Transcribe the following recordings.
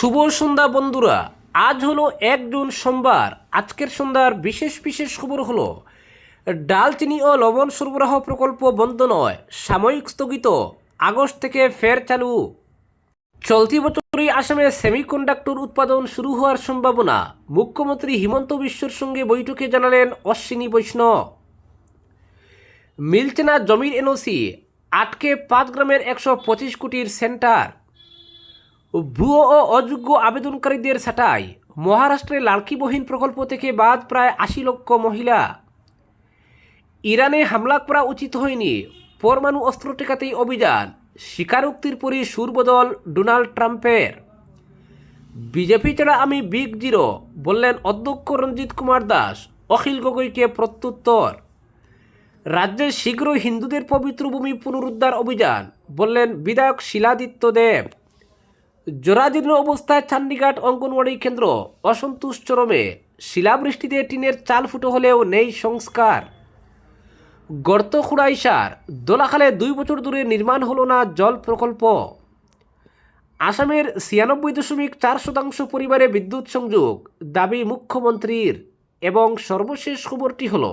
শুভ সন্ধ্যা বন্ধুরা। আজ হলো 1 জুন সোমবার। আজকের সন্ধ্যার বিশেষ বিশেষ খবর হলো ডাল, চিনি ও লবণ সরবরাহ প্রকল্প বন্ধ নয়, সাময়িক স্থগিত, আগস্ট থেকে ফের চালু। চলতি বছরই আসামে সেমিকন্ডাক্টর উৎপাদন শুরু হওয়ার সম্ভাবনা, মুখ্যমন্ত্রী হিমন্ত বিশ্বর সঙ্গে বৈঠকে জানালেন অশ্বিনী বৈষ্ণব। মিলছে না জমির এনওসি, আটকে 5 গ্রামের 125 কোটির সেন্টার। ভুয়ো ও অযোগ্য আবেদনকারীদের ছাঁটাই, মহারাষ্ট্রে লাড়কি বহিন প্রকল্প থেকে বাদ প্রায় 80 লক্ষ মহিলা। ইরানে হামলা করা উচিত হয়নি, পরমাণু অস্ত্র ঠেকাতেই অভিযান, স্বীকারোক্তির পরই সুরবদল ডোনাল্ড ট্রাম্পের। বিজেপি ছাড়া আমি বিগ জিরো, বললেন অধ্যক্ষ রঞ্জিত কুমার দাস। অখিল গগৈকে প্রত্যুত্তর। রাজ্যে শীঘ্রই হিন্দুদের পবিত্র ভূমি পুনরুদ্ধার অভিযান, বললেন বিধায়ক শিলাদিত্য দেব। জরাজীর্ণ অবস্থায় চান্ডিঘাট অঙ্গনওয়াড়ি কেন্দ্র, অসন্তোষ চরমে। শিলাবৃষ্টিতে টিনের চাল ফুটো হলেও নেই সংস্কার। গর্ত খুঁড়াই সার, দোলাখালে 2 বছর ধরে নির্মাণ হলো না জল প্রকল্প। আসামের 96.4% পরিবারে বিদ্যুৎ সংযোগ, দাবি মুখ্যমন্ত্রীর। এবং সর্বশেষ খবরটি হলো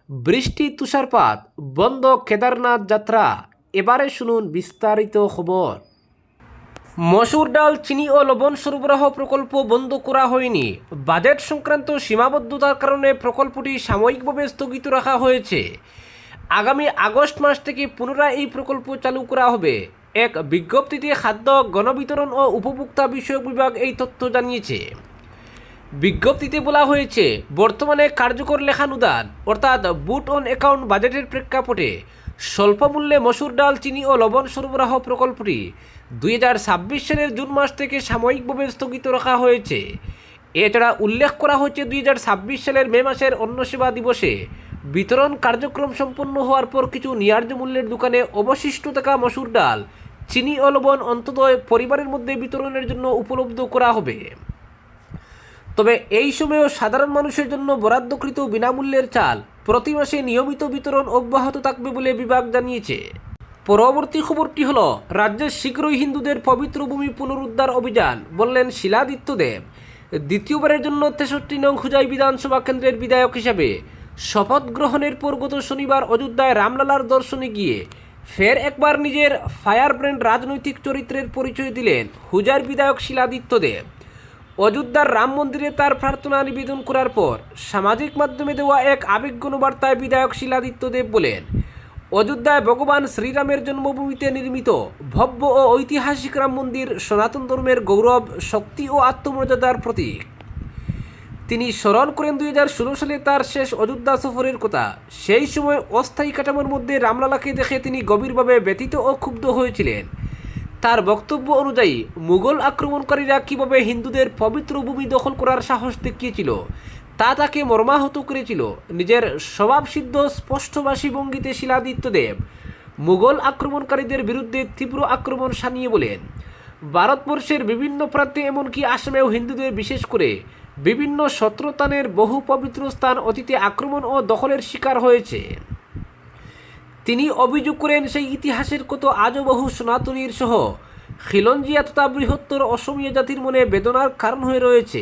বৃষ্টি তুষারপাত, বন্ধ কেদারনাথ যাত্রা। এবারে শুনুন বিস্তারিত খবর। মসুর ডাল, চিনি ও লবণ সরবরাহ প্রকল্প বন্ধ করা হয়নি। বাজেট সংক্রান্ত সীমাবদ্ধতার কারণে প্রকল্পটি সাময়িকভাবে স্থগিত রাখা হয়েছে। আগামী আগস্ট মাস থেকে পুনরায় এই প্রকল্প চালু করা হবে। এক বিজ্ঞপ্তিতে খাদ্য, গণবিতরণ ও উপভোক্তা বিষয়ক বিভাগ এই তথ্য জানিয়েছে। বিজ্ঞপ্তিতে বলা হয়েছে, বর্তমানে কার্যকর লেখানুদান অর্থাৎ বুট অন অ্যাকাউন্ট বাজেটের প্রেক্ষাপটে স্বল্প মূল্যে মসুর ডাল, চিনি ও লবণ সরবরাহ প্রকল্পটি 2026 সালের জুন মাস থেকে সাময়িকভাবে স্থগিত রাখা হয়েছে। এছাড়া উল্লেখ করা হয়েছে 2026 সালের মে মাসের অন্ন সেবা দিবসে বিতরণ কার্যক্রম সম্পন্ন হওয়ার পর কিছু ন্যায্য মূল্যের দোকানে অবশিষ্ট থাকা মসুর ডাল, চিনি ও লবণ অন্ততঃ পরিবারের মধ্যে বিতরণের জন্য উপলব্ধ করা হবে। তবে এই সময়েও সাধারণ মানুষের জন্য বরাদ্দকৃত বিনামূল্যের চাল প্রতি মাসে নিয়মিত বিতরণ অব্যাহত থাকবে বলে বিভাগ জানিয়েছে। পরবর্তী খবরটি হলো রাজ্যে শীঘ্রই হিন্দুদের পবিত্র ভূমি পুনরুদ্ধার অভিযান, বললেন শিলাদিত্য দেব। দ্বিতীয়বারের জন্য 63 নং খুজাই বিধানসভা কেন্দ্রের বিধায়ক হিসাবে শপথ গ্রহণের পর গত শনিবার অযোধ্যায় রামলালার দর্শনে গিয়ে ফের একবার নিজের ফায়ার ব্র্যান্ড রাজনৈতিক চরিত্রের পরিচয় দিলেন হুজার বিধায়ক শিলাদিত্য দেব। অযোধ্যার রাম মন্দিরে তার প্রার্থনা নিবেদন করার পর সামাজিক মাধ্যমে দেওয়া এক আবেগঘন বার্তায় বিধায়ক শিলাদিত্য দেব বলেন, অযোধ্যায় ভগবান শ্রীরামের জন্মভূমিতে নির্মিত ভব্য ও ঐতিহাসিক রাম মন্দির সনাতন ধর্মের গৌরব, শক্তি ও আত্মমর্যাদার প্রতীক। তিনি স্মরণ করেন 2016 সালে তার শেষ অযোধ্যা সফরের কথা। সেই সময় অস্থায়ী কাঠামোর মধ্যে রামলালাকে দেখে তিনি গভীরভাবে ব্যথিত ও ক্ষুব্ধ হয়েছিলেন। তার বক্তব্য অনুযায়ী মুঘল আক্রমণকারীরা কীভাবে হিন্দুদের পবিত্র ভূমি দখল করার সাহস দেখিয়েছিল তা তাকে মর্মাহত করেছিল। নিজের স্বভাবসিদ্ধ স্পষ্টভাষী ভঙ্গিতে শিলাদিত্য দেব মুঘল আক্রমণকারীদের বিরুদ্ধে তীব্র আক্রমণ শানিয়ে বলেন, ভারতবর্ষের বিভিন্ন প্রান্তে এমনকি আসামেও হিন্দুদের বিশেষ করে বিভিন্ন শত্রুতানের বহু পবিত্র স্থান অতীতে আক্রমণ ও দখলের শিকার হয়েছে। তিনি অভিযোগ করেন, সেই ইতিহাসের কত আজও বহু সনাতনীর সহ খিলঞ্জিয়া তথা বৃহত্তর অসমীয়া জাতির মনে বেদনার কারণ হয়ে রয়েছে।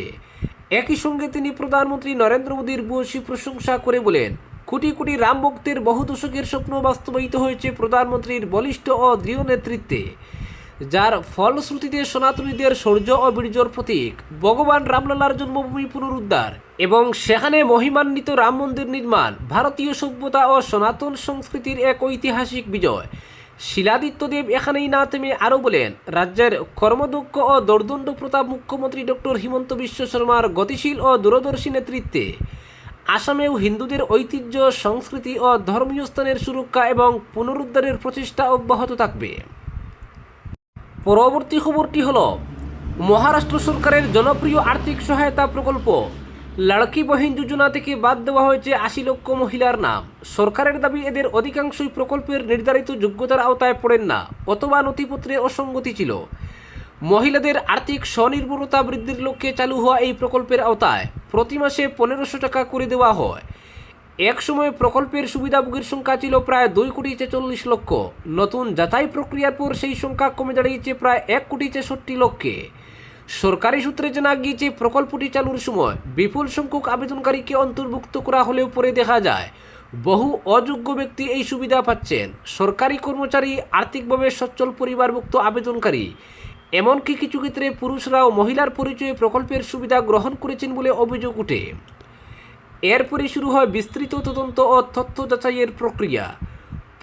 একই সঙ্গে তিনি প্রধানমন্ত্রী নরেন্দ্র মোদীর ভূয়সী প্রশংসা করে বলেন, কোটি কোটি রাম ভক্তের বহু দশকের স্বপ্ন বাস্তবায়িত হয়েছে প্রধানমন্ত্রীর বলিষ্ঠ ও দৃঢ় নেতৃত্বে, যার ফলশ্রুতিতে সনাতনীদের শৌর্য ও বীর্যর প্রতীক ভগবান রামলালার জন্মভূমি পুনরুদ্ধার এবং সেখানে মহিমান্বিত রাম মন্দির নির্মাণ ভারতীয় সভ্যতা ও সনাতন সংস্কৃতির এক ঐতিহাসিক বিজয়। শিলাদিত্য দেব এখানেই না থেমে আরও বলেন, রাজ্যের কর্মদক্ষ ও দোর্দণ্ড প্রতাপ মুখ্যমন্ত্রী ডক্টর হিমন্ত বিশ্ব শর্মার গতিশীল ও দূরদর্শী নেতৃত্বে আসামেও হিন্দুদের ঐতিহ্য, সংস্কৃতি ও ধর্মীয় স্থানের সুরক্ষা এবং পুনরুদ্ধারের প্রচেষ্টা অব্যাহত থাকবে। পরবর্তী খবরটি হল মহারাষ্ট্র সরকারের জনপ্রিয় আর্থিক সহায়তা প্রকল্প লাড়কি বহিন যোজনা থেকে বাদ দেওয়া হয়েছে 80 লক্ষ মহিলার নাম। সরকারের দাবি, এদের অধিকাংশই প্রকল্পের নির্ধারিত যোগ্যতার আওতায় পড়েন না অথবা নথিপত্রে অসঙ্গতি ছিল। মহিলাদের আর্থিক স্বনির্ভরতা বৃদ্ধির লক্ষ্যে চালু হওয়া এই প্রকল্পের আওতায় প্রতি মাসে 1500 টাকা করে দেওয়া হয়। এক সময় প্রকল্পের সুবিধাভোগীর সংখ্যা ছিল প্রায় 2,46 লক্ষ। নতুন যাচাই প্রক্রিয়ার পর সেই সংখ্যা কমে দাঁড়িয়েছে প্রায় 1,64 লক্ষে। সরকারি সূত্রে জানা গিয়েছে, প্রকল্পটি চালুর সময় বিপুল সংখ্যক আবেদনকারীকে অন্তর্ভুক্ত করা হলেও পরে দেখা যায় বহু অযোগ্য ব্যক্তি এই সুবিধা পাচ্ছেন। সরকারি কর্মচারী, আর্থিকভাবে সচ্ছল পরিবারভুক্ত আবেদনকারী, এমনকি কিছু ক্ষেত্রে পুরুষরাও মহিলার পরিচয়ে প্রকল্পের সুবিধা গ্রহণ করেছেন বলে অভিযোগ ওঠে। এরপরে শুরু হয় বিস্তৃত তদন্ত ও তথ্য যাচাইয়ের প্রক্রিয়া।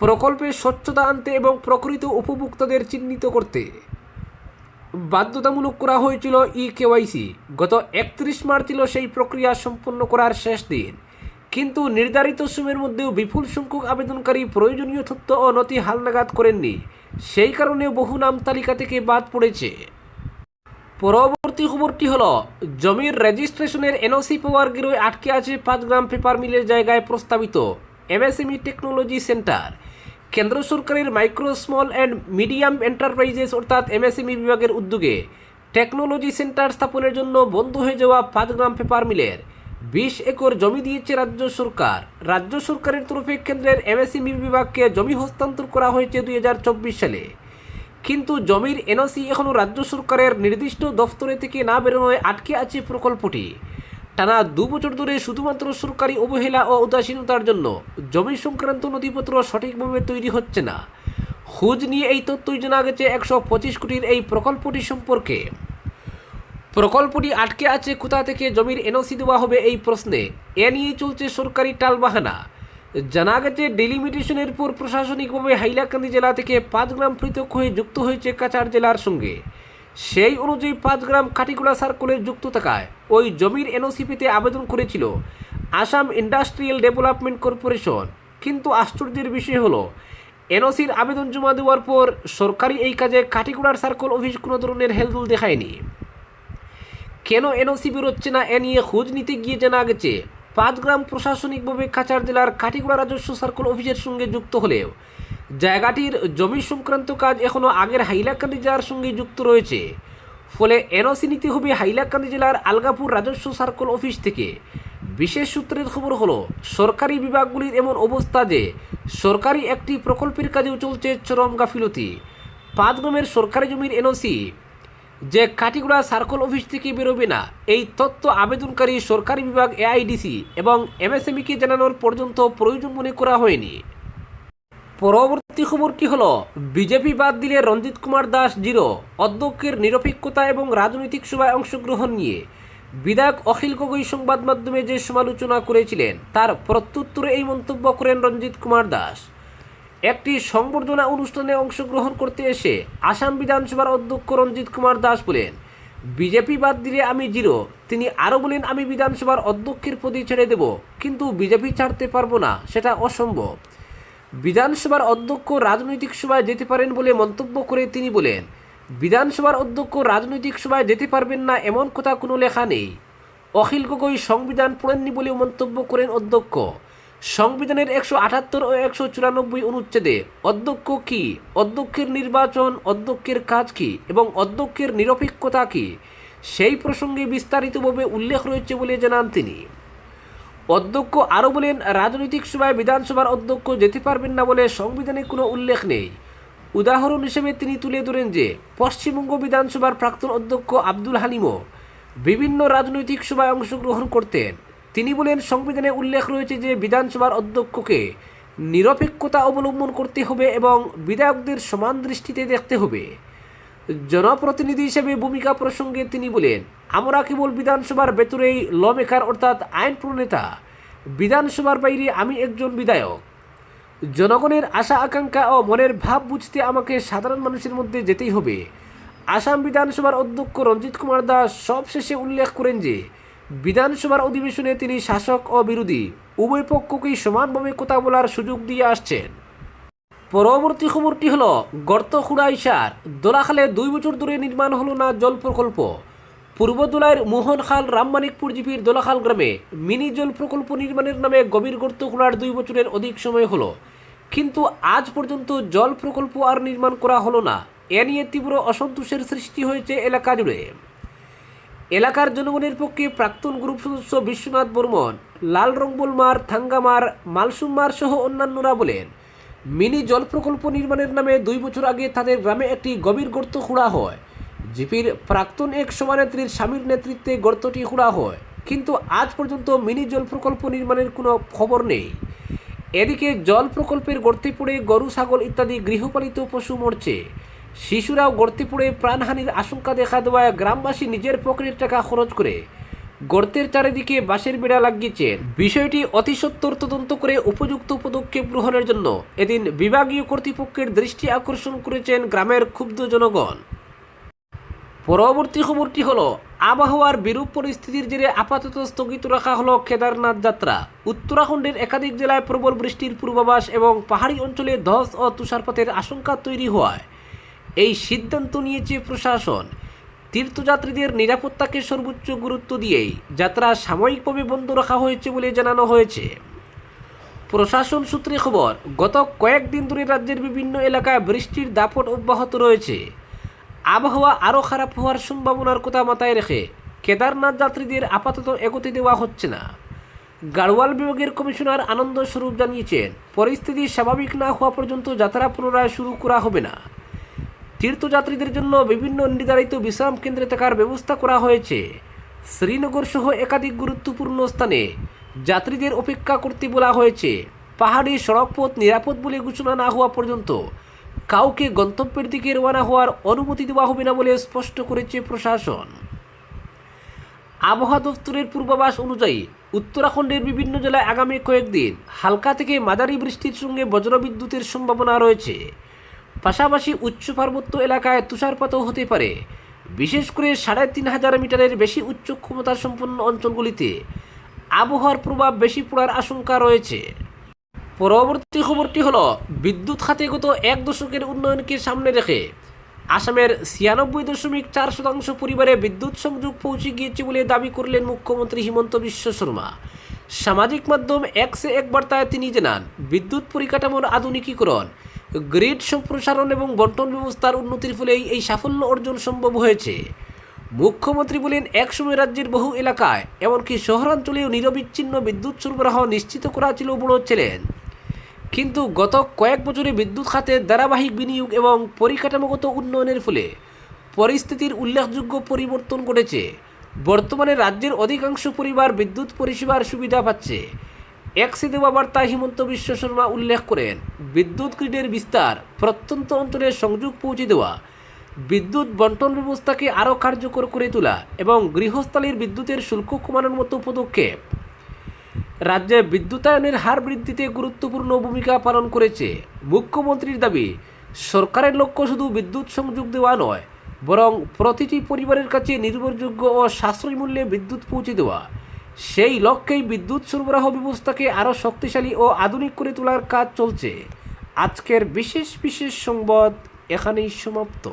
প্রকল্পে স্বচ্ছতা আনতে এবং প্রকৃত উপভোক্তাদের চিহ্নিত করতে বাধ্যতামূলক করা হয়েছিল কেওয়াইসি। গত 31 মার্চ ছিল সেই প্রক্রিয়া সম্পন্ন করার শেষ দিন, কিন্তু নির্ধারিত সময়ের মধ্যেও বিপুল সংখ্যক আবেদনকারী প্রয়োজনীয় তথ্য ও নথি হালনাগাদ করেননি। সেই কারণে বহু নাম তালিকা থেকে বাদ পড়েছে। পরবর্তী খবরটি হলো, জমির রেজিস্ট্রেশনের এনওসি পাওয়ার গিরোয় আটকে আছে 5 গ্রাম পেপার মিলের জায়গায় প্রস্তাবিত এমএসএমই টেকনোলজি সেন্টার। কেন্দ্র সরকারের micro, small and medium enterprises অর্থাৎ এমএসএমই বিভাগের উদ্যোগে টেকনোলজি সেন্টার স্থাপনের জন্য বন্ধ হয়ে যাওয়া 5 গ্রাম পেপার মিলের 20 একর জমি দিয়েছে রাজ্য সরকার। রাজ্য সরকারের তরফে কেন্দ্রের এমএসএমই বিভাগকে জমি হস্তান্তর করা হয়েছে 2024 সালে, কিন্তু জমির এনওসি এখনও রাজ্য সরকারের নির্দিষ্ট দফতরে থেকে না বেরোনোয় আটকে আছে প্রকল্পটি। টানা 2 বছর ধরে শুধুমাত্র সরকারি অবহেলা ও উদাসীনতার জন্য জমি সংক্রান্ত নথিপত্র সঠিকভাবে তৈরি হচ্ছে না। খোঁজ নিয়ে এই তথ্যই জানা গেছে 125 কোটির এই প্রকল্পটি সম্পর্কে। প্রকল্পটি আটকে আছে কোথা থেকে জমির এনওসি দেওয়া হবে এই প্রশ্নে এ নিয়েই চলছে সরকারি টালবাহানা। জানা গেছে, ডিলিমিটেশনের পর প্রশাসনিকভাবে হাইলাকান্দি জেলা থেকে 5 গ্রাম পৃথক হয়ে যুক্ত হয়েছে কাছাড় জেলার সঙ্গে। সেই অনুযায়ী 5 গ্রাম কাটিগোড়া সার্কেলের যুক্ত থাকায় ওই জমির এনওসি পেতে আবেদন করেছিল আসাম ইন্ডাস্ট্রিয়াল ডেভেলপমেন্ট কর্পোরেশন। কিন্তু আশ্চর্যের বিষয় হলো, এনওসির আবেদন জমা দেওয়ার পর সরকারি এই কাজে কাটিগোড়ার সার্কেল অফিস কোনো ধরনের হেলদোল দেখায়নি। কেন এনওসি বেরোচ্ছে না এ নিয়ে খোঁজ নিতে গিয়ে জানা গেছে, 5 গ্রাম প্রশাসনিকভাবে কাছাড় জেলার কাটিগোড়া রাজস্ব সার্কেল অফিসের সঙ্গে যুক্ত হলেও জায়গাটির জমি সংক্রান্ত কাজ এখনও আগের হাইলাকান্দি জেলার সঙ্গে যুক্ত রয়েছে। ফলে এনওসি নিতে হবে হাইলাকান্দি জেলার আলগাপুর রাজস্ব সার্কেল অফিস থেকে। বিশেষ সূত্রের খবর হলো, সরকারি বিভাগগুলির এমন অবস্থা যে সরকারি একটি প্রকল্পের কাজেও চলছে চরম গাফিলতি। 5 গ্রামের সরকারি জমির এনওসি যে কাটিগোড়া সার্কেল অফিস থেকে বেরোবে না, এই তথ্য আবেদনকারী সরকারি বিভাগ এআইডিসি এবং এমএসএমইকে জানানোর পর্যন্ত প্রয়োজন মনে করা হয়নি। পরবর্তী খবরটি হলো, বিজেপি বাদ দিলে রঞ্জিত কুমার দাস জিরো। অধ্যক্ষের নিরপেক্ষতা এবং রাজনৈতিক সভায় অংশগ্রহণ নিয়ে বিধায়ক অখিল গগৈ সংবাদ মাধ্যমে যে সমালোচনা করেছিলেন তার প্রত্যুত্তরে এই মন্তব্য করেন রঞ্জিত কুমার দাস। একটি সংবর্ধনা অনুষ্ঠানে অংশগ্রহণ করতে এসে আসাম বিধানসভার অধ্যক্ষ রঞ্জিত কুমার দাস বলেন, বিজেপি বাদ দিলে আমি জিরো। তিনি আরও বলেন, আমি বিধানসভার অধ্যক্ষের পদে ছেড়ে দেব, কিন্তু বিজেপি ছাড়তে পারবো না, সেটা অসম্ভব। বিধানসভার অধ্যক্ষ রাজনৈতিক সভায় যেতে পারেন বলে মন্তব্য করে তিনি বলেন, বিধানসভার অধ্যক্ষ রাজনৈতিক সভায় যেতে পারবেন না এমন কথা কোনো লেখা নেই। অখিল গগৈ সংবিধান পড়েননি বলেও মন্তব্য করেন অধ্যক্ষ। সংবিধানের 178 ও 194 অনুচ্ছেদে অধ্যক্ষ কি, অধ্যক্ষের নির্বাচন, অধ্যক্ষের কাজ কি এবং অধ্যক্ষের নিরপেক্ষতা কি সেই প্রসঙ্গে বিস্তারিতভাবে উল্লেখ রয়েছে বলে জানান তিনি। অধ্যক্ষ আরও বলেন, রাজনৈতিক সভায় বিধানসভার অধ্যক্ষ যেতে পারবেন না বলে সংবিধানে কোনো উল্লেখ নেই। উদাহরণ হিসেবে তিনি তুলে ধরেন যে পশ্চিমবঙ্গ বিধানসভার প্রাক্তন অধ্যক্ষ আব্দুল হালিমও বিভিন্ন রাজনৈতিক সভায় অংশগ্রহণ করতেন। তিনি বলেন, সংবিধানে উল্লেখ রয়েছে যে বিধানসভার অধ্যক্ষকে নিরপেক্ষতা অবলম্বন করতে হবে এবং বিধায়কদের সমান দৃষ্টিতে দেখতে হবে। জনপ্রতিনিধি হিসেবে ভূমিকা প্রসঙ্গে তিনি বলেন, আমরা কেবল বিধানসভার ভেতরেই ল মেকার অর্থাৎ আইন প্রণেতা, বিধানসভার বাইরে আমি একজন বিধায়ক। জনগণের আশা আকাঙ্ক্ষা ও মনের ভাব বুঝতে আমাকে সাধারণ মানুষের মধ্যে যেতেই হবে। আসাম বিধানসভার অধ্যক্ষ রঞ্জিত কুমার দাস সবশেষে উল্লেখ করেন যে বিধানসভার অধিবেশনে তিনি শাসক ও বিরোধী উভয় পক্ষকেই সমানভাবে কথা বলার সুযোগ দিয়ে আসছেন। পরবর্তী খবরটি হলো, গর্ত খুঁড়াইসার দোলাখালে 2 বছর ধরে নির্মাণ হলো না জল প্রকল্প। পূর্ব দোলাইয়ের মোহনখাল রামমানিকপুর জিপির দোলাখাল গ্রামে মিনি জল প্রকল্প নির্মাণের নামে গভীর গর্ত খোঁড়ার 2 বছরের অধিক সময় হলো, কিন্তু আজ পর্যন্ত জল প্রকল্প আর নির্মাণ করা হলো না। এ নিয়ে তীব্র অসন্তোষের সৃষ্টি হয়েছে এলাকা জুড়ে। এলাকার জনগণের পক্ষে প্রাক্তন গ্রুপ সদস্য বিশ্বনাথ বর্মন, লাল রঙ্গবলমার, থাঙ্গামার, মালসুমার সহ অন্যান্যরা বলেন, মিনি জল প্রকল্প নির্মাণের নামে 2 বছর আগে তাদের গ্রামে একটি গভীর গর্ত খোঁড়া হয়, জিপির প্রাক্তন এক সভানেত্রীর স্বামীর নেতৃত্বে গর্তটি খোঁড়া হয়, কিন্তু আজ পর্যন্ত মিনি জল প্রকল্প নির্মাণের কোনো খবর নেই। এদিকে জল প্রকল্পের গর্তে পড়ে গরু, ছাগল ইত্যাদি গৃহপালিত পশু মরছে। শিশুরাও গর্তে পড়ে প্রাণহানির আশঙ্কা দেখা দেওয়ায় গ্রামবাসী নিজের পকেটের টাকা খরচ করে গর্তের চারিদিকে বাঁশের বেড়া লাগিয়েছেন। বিষয়টি অতি সত্বর তদন্ত করে উপযুক্ত পদক্ষেপ গ্রহণের জন্য এদিন বিভাগীয় কর্তৃপক্ষের দৃষ্টি আকর্ষণ করেছেন গ্রামের ক্ষুব্ধ জনগণ। পরবর্তী খবরটি হলো, আবহাওয়ার বিরূপ পরিস্থিতির জেরে আপাতত স্থগিত রাখা হলো কেদারনাথ যাত্রা। উত্তরাখণ্ডের একাধিক জেলায় প্রবল বৃষ্টির পূর্বাভাস এবং পাহাড়ি অঞ্চলে ধস ও তুষারপাতের আশঙ্কা তৈরি হওয়ায় এই সিদ্ধান্ত নিয়েছে প্রশাসন। তীর্থযাত্রীদের নিরাপত্তাকে সর্বোচ্চ গুরুত্ব দিয়েই যাত্রা সাময়িকভাবে বন্ধ রাখা হয়েছে বলে জানানো হয়েছে। প্রশাসন সূত্রে খবর, গত কয়েকদিন ধরে রাজ্যের বিভিন্ন এলাকায় বৃষ্টির দাপট অব্যাহত রয়েছে। আবহাওয়া আরও খারাপ হওয়ার সম্ভাবনার কথা মাথায় রেখে কেদারনাথ যাত্রীদের আপাতত এগোতে দেওয়া হচ্ছে না। গাড়োয়াল বিভাগের কমিশনার আনন্দ স্বরূপ জানিয়েছেন, পরিস্থিতি স্বাভাবিক না হওয়া পর্যন্ত যাত্রা পুনরায় শুরু করা হবে না। তীর্থযাত্রীদের জন্য বিভিন্ন নির্ধারিত বিশ্রাম কেন্দ্রে থাকার ব্যবস্থা করা হয়েছে। শ্রীনগর সহ একাধিক গুরুত্বপূর্ণ স্থানে যাত্রীদের অপেক্ষা করতে বলা হয়েছে। পাহাড়ি সড়কপথ নিরাপদ বলে ঘোষণা না হওয়া পর্যন্ত কাউকে গন্তব্যের দিকে রওনা হওয়ার অনুমতি দেওয়া হবে না বলে স্পষ্ট করেছে প্রশাসন। আবহাওয়া দফতরের পূর্বাভাস অনুযায়ী উত্তরাখণ্ডের বিভিন্ন জেলায় আগামী কয়েকদিন হালকা থেকে মাঝারি বৃষ্টির সঙ্গে বজ্রবিদ্যুতের সম্ভাবনা রয়েছে। পাশাপাশি উচ্চ পার্বত্য এলাকায় তুষারপাতও হতে পারে। বিশেষ করে ৩৫০০ মিটারের বেশি উচ্চ ক্ষমতা সম্পন্ন অঞ্চলগুলিতে আবহাওয়ার প্রভাব বেশি পড়ার আশঙ্কা রয়েছে। পরবর্তী খবরটি হলো, বিদ্যুৎ খাতে গত এক দশকের উন্নয়নকে সামনে রেখে আসামের ৯৬.৪% পরিবারে বিদ্যুৎ সংযোগ পৌঁছে গিয়েছে বলে দাবি করলেন মুখ্যমন্ত্রী হিমন্ত বিশ্ব শর্মা। সামাজিক মাধ্যম এক্সে এক বার্তায় তিনি জানান, বিদ্যুৎ পরিকাঠামোর আধুনিকীকরণ, গ্রিড সম্প্রসারণ এবং বন্টন ব্যবস্থার উন্নতির ফলেই এই সাফল্য অর্জন সম্ভব হয়েছে। মুখ্যমন্ত্রী বলেন, একসময় রাজ্যের বহু এলাকায় এমনকি শহরাঞ্চলেও নিরবিচ্ছিন্ন বিদ্যুৎ সরবরাহ নিশ্চিত করা ছিল বড় চ্যালেঞ্জ। কিন্তু গত কয়েক বছরে বিদ্যুৎ খাতে ধারাবাহিক বিনিয়োগ এবং পরিকাঠামোগত উন্নয়নের ফলে পরিস্থিতির উল্লেখযোগ্য পরিবর্তন ঘটেছে। বর্তমানে রাজ্যের অধিকাংশ পরিবার বিদ্যুৎ পরিষেবার সুবিধা পাচ্ছে। এক্সে দেওয়া বার্তায় হিমন্ত বিশ্ব শর্মা উল্লেখ করেন, বিদ্যুৎ গ্রিডের বিস্তার, প্রত্যন্ত অঞ্চলে সংযোগ পৌঁছে দেওয়া, বিদ্যুৎ বন্টন ব্যবস্থাকে আরও কার্যকর করে তোলা এবং গৃহস্থালির বিদ্যুতের শুল্ক কমানোর মতো পদক্ষেপ রাজ্যে বিদ্যুতায়নের হার বৃদ্ধিতে গুরুত্বপূর্ণ ভূমিকা পালন করেছে। মুখ্যমন্ত্রীর দাবি, সরকারের লক্ষ্য শুধু বিদ্যুৎ সংযোগ দেওয়া নয়, বরং প্রতিটি পরিবারের কাছে নির্ভরযোগ্য ও সাশ্রয়ী মূল্যে বিদ্যুৎ পৌঁছে দেওয়া। সেই লক্ষ্যেই বিদ্যুৎ সরবরাহ ব্যবস্থাকে আরও শক্তিশালী ও আধুনিক করে তোলার কাজ চলছে। আজকের বিশেষ সংবাদ এখানেই সমাপ্ত।